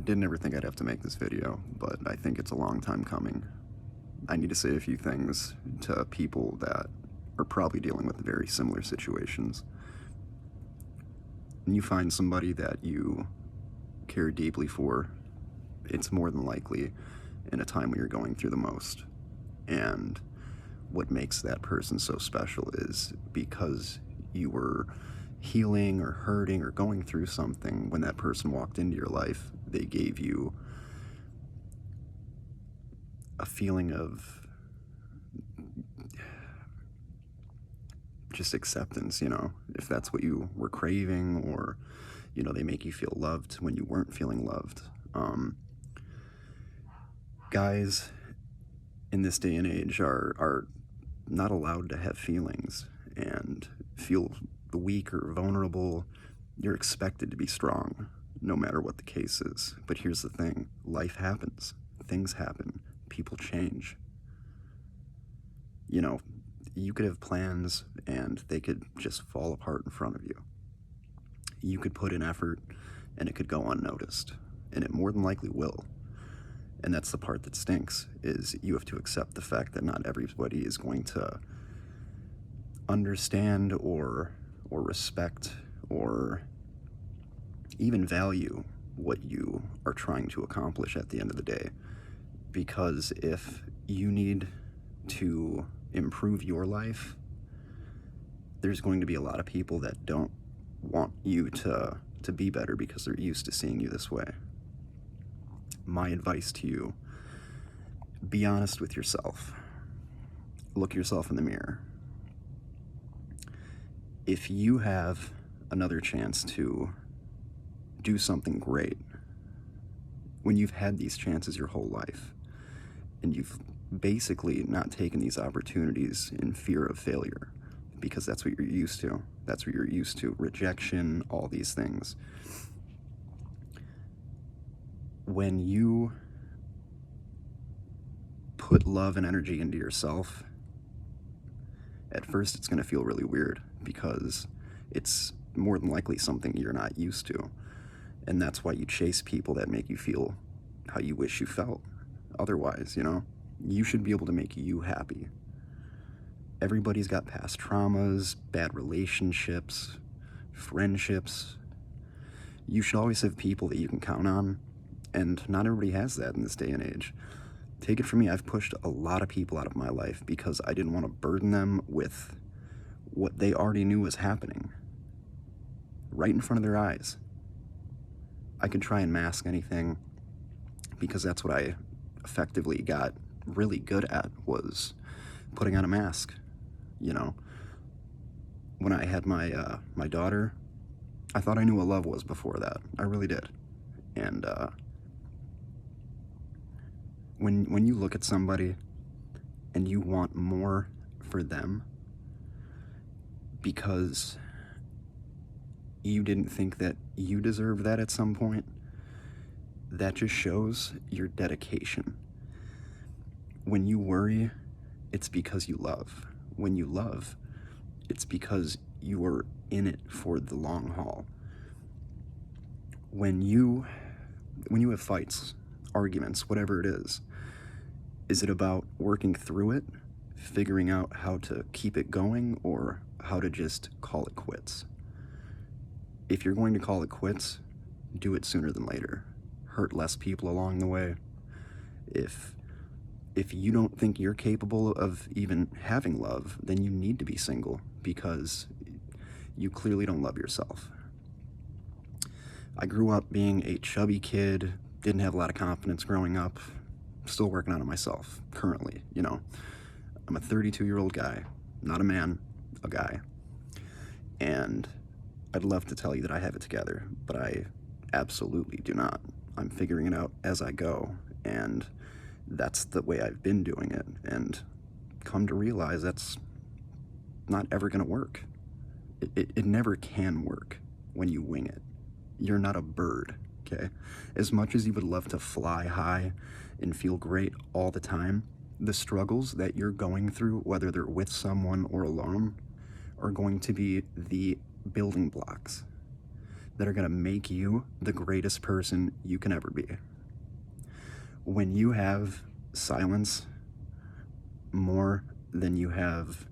Didn't ever think I'd have to make this video, but I think it's a long time coming. I need to say a few things to people that are probably dealing with very similar situations. When you find somebody that you care deeply for, it's more than likely in a time when you're going through the most. And what makes that person so special is because you were healing or hurting or going through something. When that person walked into your life, they gave you a feeling of just acceptance, if that's what you were craving, or, they make you feel loved when you weren't feeling loved. Guys in this day and age are not allowed to have feelings and feel weak or vulnerable. You're expected to be strong, no matter what the case is. But here's the thing, life happens, things happen, people change. You could have plans and they could just fall apart in front of you. You could put in effort and it could go unnoticed, and it more than likely will. And that's the part that stinks, is you have to accept the fact that not everybody is going to understand or respect or even value what you are trying to accomplish at the end of the day. Because if you need to improve your life, there's going to be a lot of people that don't want you to be better because they're used to seeing you this way. My advice to you, be honest with yourself. Look yourself in the mirror. If you have another chance to do something great, when you've had these chances your whole life, and you've basically not taken these opportunities in fear of failure, because that's what you're used to. That's what you're used to, rejection, all these things. When you put love and energy into yourself, at first it's going to feel really weird because it's more than likely something you're not used to. And that's why you chase people that make you feel how you wish you felt otherwise, You should be able to make you happy. Everybody's got past traumas, bad relationships, friendships. You should always have people that you can count on, and not everybody has that in this day and age. Take it from me, I've pushed a lot of people out of my life because I didn't want to burden them with what they already knew was happening right in front of their eyes. I could try and mask anything because that's what I effectively got really good at, was putting on a mask. When I had my daughter, I thought I knew what love was before that. I really did. And when you look at somebody and you want more for them because you didn't think that you deserved that at some point, that just shows your dedication. When you worry, it's because you love. When you love, it's because you are in it for the long haul. When you have fights, arguments, whatever it is it about working through it, figuring out how to keep it going, or how to just call it quits? If you're going to call it quits, do it sooner than later. Hurt less people along the way. If you don't think you're capable of even having love, then you need to be single, because you clearly don't love yourself. I grew up being a chubby kid, didn't have a lot of confidence growing up, still working on it myself, currently, I'm a 32-year-old guy, not a man, a guy. And I'd love to tell you that I have it together, but I absolutely do not. I'm figuring it out as I go, and that's the way I've been doing it, and come to realize that's not ever going to work. It never can work when you wing it. You're not a bird, okay? As much as you would love to fly high and feel great all the time, the struggles that you're going through, whether they're with someone or alone, are going to be the building blocks that are going to make you the greatest person you can ever be. When you have silence more than you have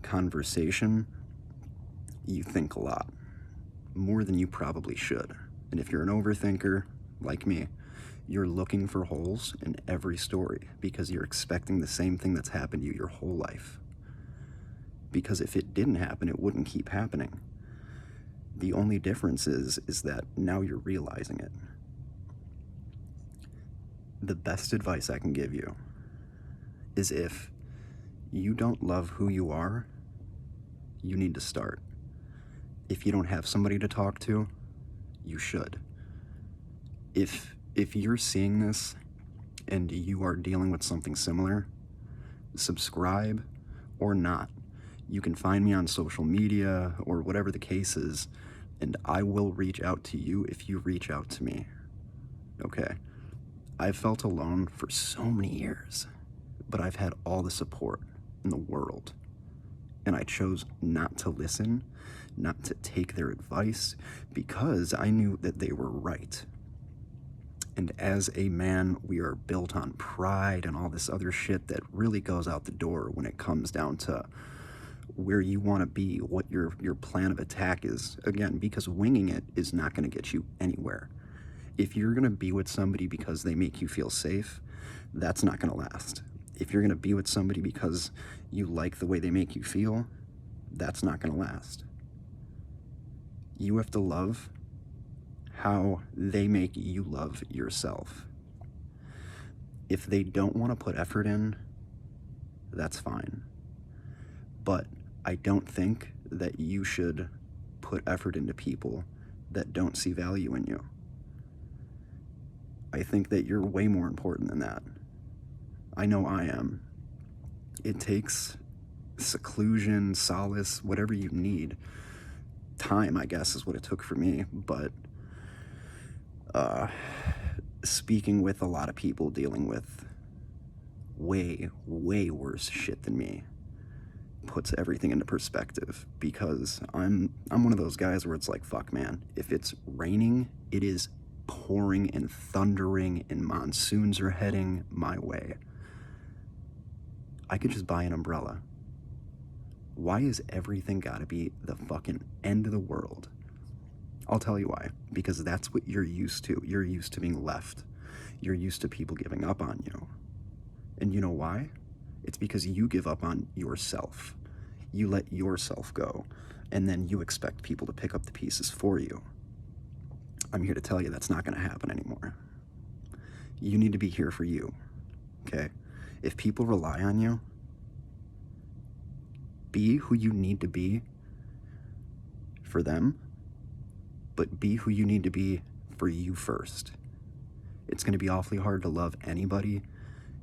conversation, you think a lot, more than you probably should. And if you're an overthinker, like me, you're looking for holes in every story because you're expecting the same thing that's happened to you your whole life. Because if it didn't happen, it wouldn't keep happening. The only difference is that now you're realizing it. The best advice I can give you is if you don't love who you are, you need to start. If you don't have somebody to talk to, you should. If you're seeing this and you are dealing with something similar, subscribe or not. You can find me on social media or whatever the case is, and I will reach out to you if you reach out to me. Okay? I've felt alone for so many years, but I've had all the support in the world. And I chose not to listen, not to take their advice, because I knew that they were right. And as a man, we are built on pride and all this other shit that really goes out the door when it comes down to where you want to be, what your plan of attack is. Again, because winging it is not going to get you anywhere. If you're going to be with somebody because they make you feel safe, that's not going to last. If you're going to be with somebody because you like the way they make you feel, that's not going to last. You have to love how they make you love yourself. If they don't want to put effort in, that's fine. But I don't think that you should put effort into people that don't see value in you. I think that you're way more important than that. I know I am. It takes seclusion, solace, whatever you need. Time, I guess, is what it took for me, but speaking with a lot of people dealing with way, way worse shit than me puts everything into perspective, because I'm one of those guys where it's like, fuck, man, if it's raining, it is pouring and thundering and monsoons are heading my way. I could just buy an umbrella. Why is everything gotta be the fucking end of the world? I'll tell you why. Because that's what you're used to. You're used to being left. You're used to people giving up on you. And you know why? It's because you give up on yourself. You let yourself go, and then you expect people to pick up the pieces for you. I'm here to tell you that's not going to happen anymore. You need to be here for you, okay? If people rely on you, be who you need to be for them, but be who you need to be for you first. It's going to be awfully hard to love anybody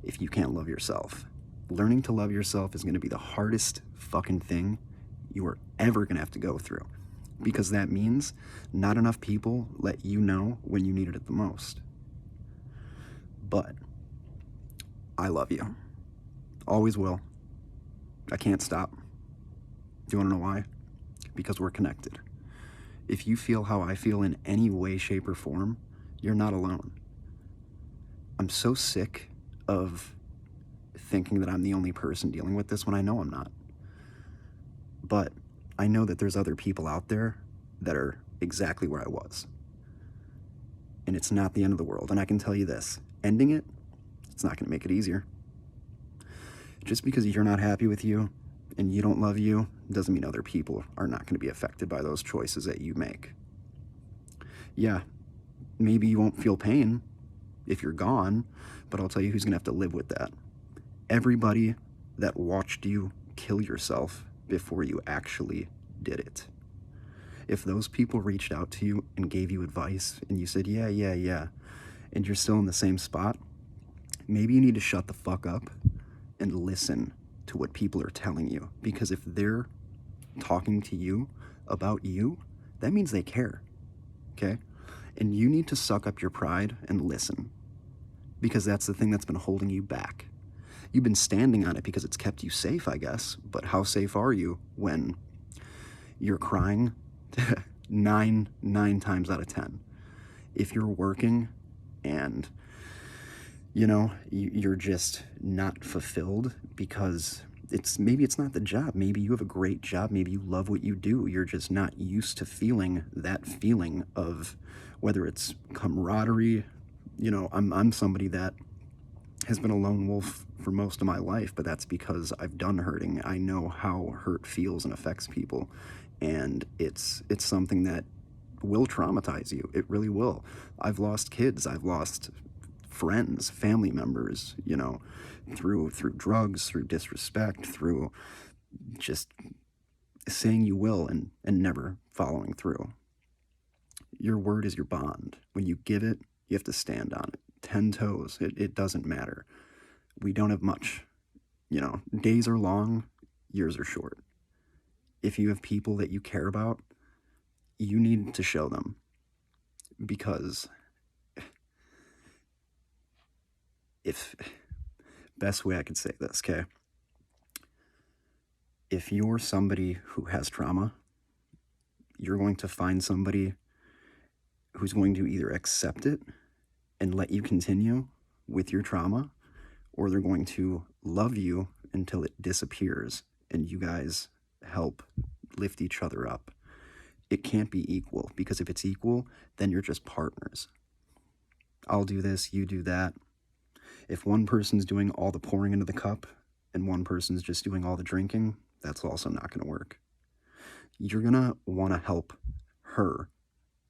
if you can't love yourself. Learning to love yourself is going to be the hardest fucking thing you are ever going to have to go through, because that means not enough people let you know when you needed it the most. But I love you. Always will. I can't stop. Do you want to know why? Because we're connected. If you feel how I feel in any way, shape, or form, you're not alone. I'm so sick of thinking that I'm the only person dealing with this when I know I'm not. But I know that there's other people out there that are exactly where I was. And it's not the end of the world. And I can tell you this, ending it, it's not going to make it easier. Just because you're not happy with you and you don't love you doesn't mean other people are not going to be affected by those choices that you make. Yeah, maybe you won't feel pain if you're gone, but I'll tell you who's going to have to live with that. Everybody that watched you kill yourself before you actually did it. If those people reached out to you and gave you advice and you said, yeah, and you're still in the same spot, maybe you need to shut the fuck up and listen to what people are telling you. Because if they're talking to you about you, that means they care, okay? And you need to suck up your pride and listen, because that's the thing that's been holding you back. You've been standing on it because it's kept you safe, I guess, but how safe are you when you're crying Nine times out of 10. If you're working and, you're just not fulfilled because maybe it's not the job. Maybe you have a great job. Maybe you love what you do. You're just not used to feeling that feeling of whether it's camaraderie. I'm somebody that has been a lone wolf for most of my life, but that's because I've done hurting. I know how hurt feels and affects people, and it's something that will traumatize you. It really will. I've lost kids. I've lost friends, family members, through drugs, through disrespect, through just saying you will and never following through. Your word is your bond. When you give it, you have to stand on it. 10 toes. It doesn't matter. We don't have much. Days are long, years are short. If you have people that you care about, you need to show them, because best way I could say this, okay? If you're somebody who has trauma, you're going to find somebody who's going to either accept it and let you continue with your trauma, or they're going to love you until it disappears and you guys help lift each other up. It can't be equal, because if it's equal, then you're just partners. I'll do this, you do that. If one person's doing all the pouring into the cup and one person's just doing all the drinking, that's also not going to work. You're going to want to help her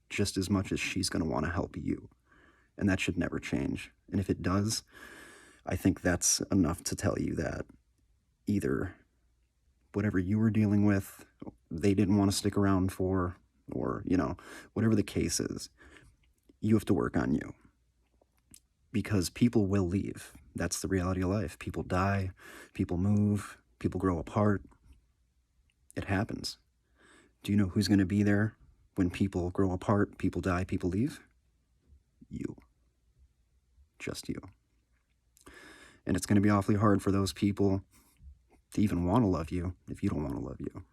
just as much as she's going to want to help you. And that should never change. And if it does, I think that's enough to tell you that either whatever you were dealing with, they didn't want to stick around for, or, whatever the case is, you have to work on you. Because people will leave. That's the reality of life. People die, people move, people grow apart. It happens. Do you know who's going to be there when people grow apart, people die, people leave? You. Just you. And it's going to be awfully hard for those people to even want to love you if you don't want to love you.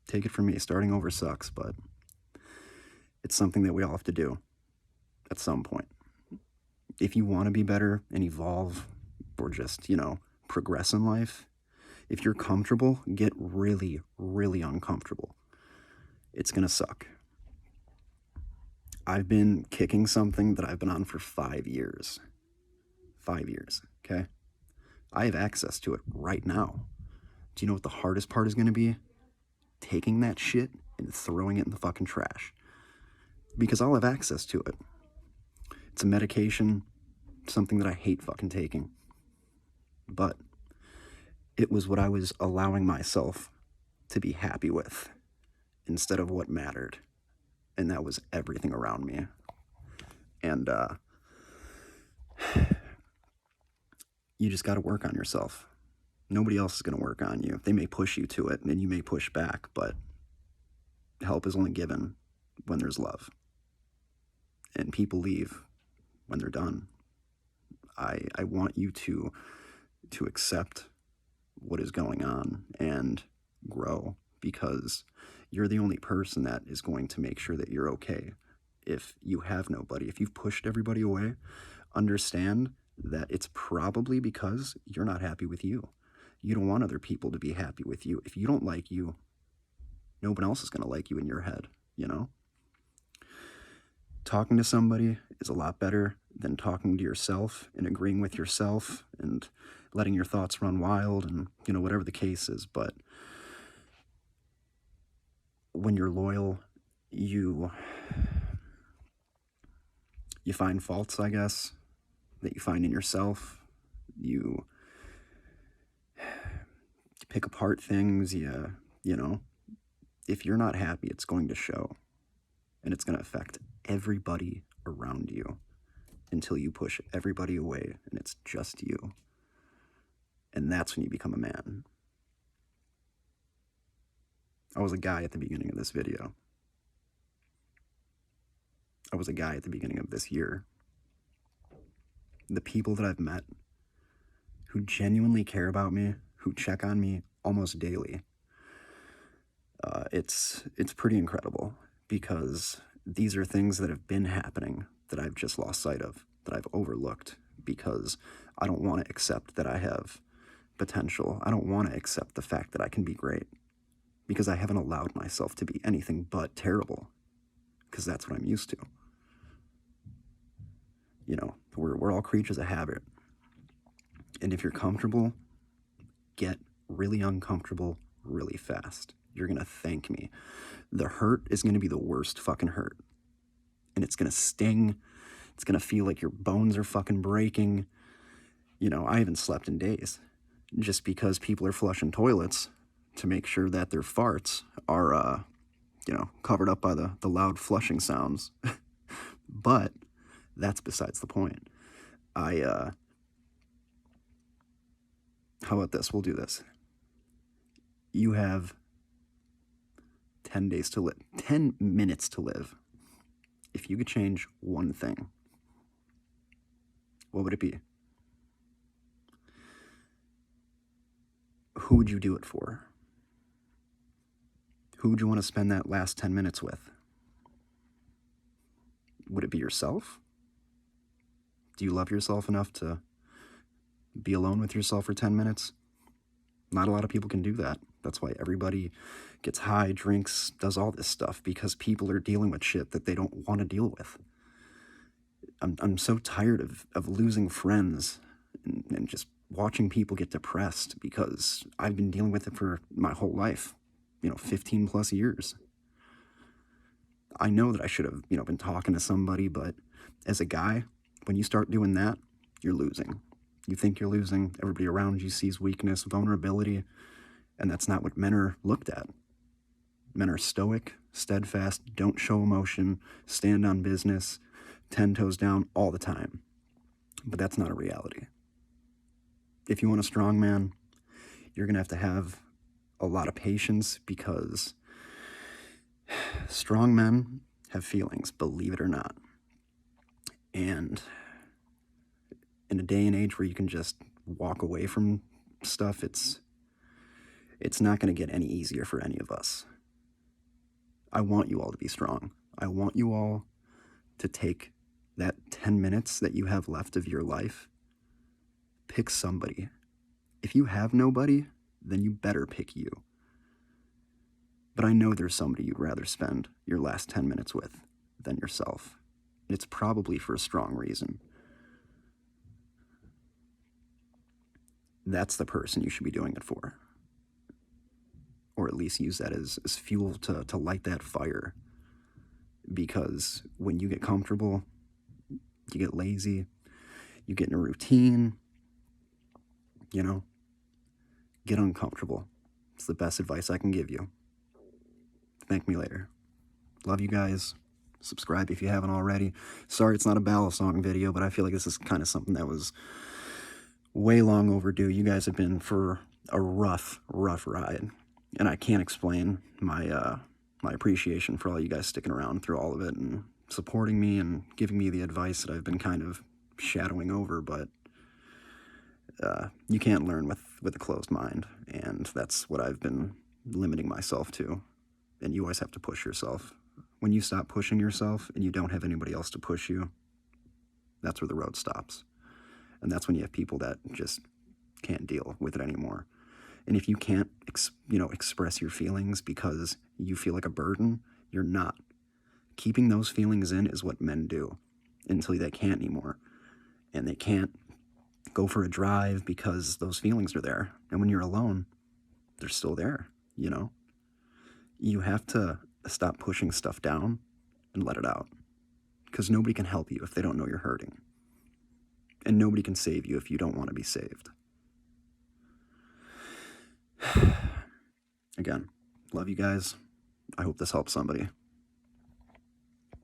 Take it from me, starting over sucks, but it's something that we all have to do at some point. If you want to be better and evolve, or just, progress in life, if you're comfortable, get really, really uncomfortable. It's going to suck. I've been kicking something that I've been on for 5 years. 5 years, okay? I have access to it right now. Do you know what the hardest part is going to be? Taking that shit and throwing it in the fucking trash. Because I'll have access to it. It's a medication, something that I hate fucking taking. But it was what I was allowing myself to be happy with instead of what mattered. And that was everything around me. And you just got to work on yourself. Nobody else is going to work on you. They may push you to it and you may push back, but help is only given when there's love. And people leave when they're done. I want you to accept what is going on and grow, because you're the only person that is going to make sure that you're okay. If you have nobody, if you've pushed everybody away, understand that it's probably because you're not happy with you. You don't want other people to be happy with you. If you don't like you, no one else is going to like you in your head, Talking to somebody is a lot better than talking to yourself and agreeing with yourself and letting your thoughts run wild and, whatever the case is. But when you're loyal, you find faults, I guess, that you find in yourself. You pick apart things, if you're not happy, it's going to show. And it's going to affect everybody around you until you push everybody away and it's just you. And that's when you become a man. I was a guy at the beginning of this video. I was a guy at the beginning of this year. The people that I've met who genuinely care about me, who check on me almost daily, It's pretty incredible because these are things that have been happening that I've just lost sight of, that I've overlooked because I don't want to accept that I have potential. I don't want to accept the fact that I can be great because I haven't allowed myself to be anything but terrible because that's what I'm used to. You know, we're all creatures of habit. And if you're comfortable, get really uncomfortable really fast. You're going to thank me. The hurt is going to be the worst fucking hurt. And it's going to sting. It's going to feel like your bones are fucking breaking. You know, I haven't slept in days just because people are flushing toilets to make sure that their farts are, you know, covered up by the loud flushing sounds. But that's besides the point. How about this? We'll do this. You have 10 days to live, 10 minutes to live. If you could change one thing, what would it be? Who would you do it for? Who would you want to spend that last 10 minutes with? Would it be yourself? Do you love yourself enough to be alone with yourself for 10 minutes? Not a lot of people can do that. That's why everybody gets high, drinks, does all this stuff, because people are dealing with shit that they don't want to deal with. I'm so tired of losing friends and just watching people get depressed because I've been dealing with it for my whole life, 15 plus years. I know that I should have, been talking to somebody, but as a guy, when you start doing that, you're losing. You think you're losing. Everybody around you sees weakness, vulnerability, and that's not what men are looked at. Men are stoic, steadfast, don't show emotion, stand on business, 10 toes down all the time. But that's not a reality. If you want a strong man, you're going to have a lot of patience because strong men have feelings, believe it or not. And in a day and age where you can just walk away from stuff, it's not going to get any easier for any of us. I want you all to be strong. I want you all to take that 10 minutes that you have left of your life. Pick somebody. If you have nobody, then you better pick you. But I know there's somebody you'd rather spend your last 10 minutes with than yourself. And it's probably for a strong reason. That's the person you should be doing it for. Or at least use that as fuel to light that fire. Because when you get comfortable, you get lazy, you get in a routine, get uncomfortable. It's the best advice I can give you. Thank me later. Love you guys. Subscribe if you haven't already. Sorry it's not a ballad song video, but I feel like this is kind of something that was way long overdue. You guys have been for a rough ride. And I can't explain my appreciation for all you guys sticking around through all of it and supporting me and giving me the advice that I've been kind of shadowing over, but you can't learn with a closed mind, and that's what I've been limiting myself to. And you always have to push yourself. When you stop pushing yourself and you don't have anybody else to push you, that's where the road stops. And that's when you have people that just can't deal with it anymore. And if you can't, express your feelings because you feel like a burden, you're not. Keeping those feelings in is what men do until they can't anymore. And they can't go for a drive because those feelings are there. And when you're alone, they're still there, You have to stop pushing stuff down and let it out. Because nobody can help you if they don't know you're hurting. And nobody can save you if you don't want to be saved. Again, love you guys. I hope this helps somebody.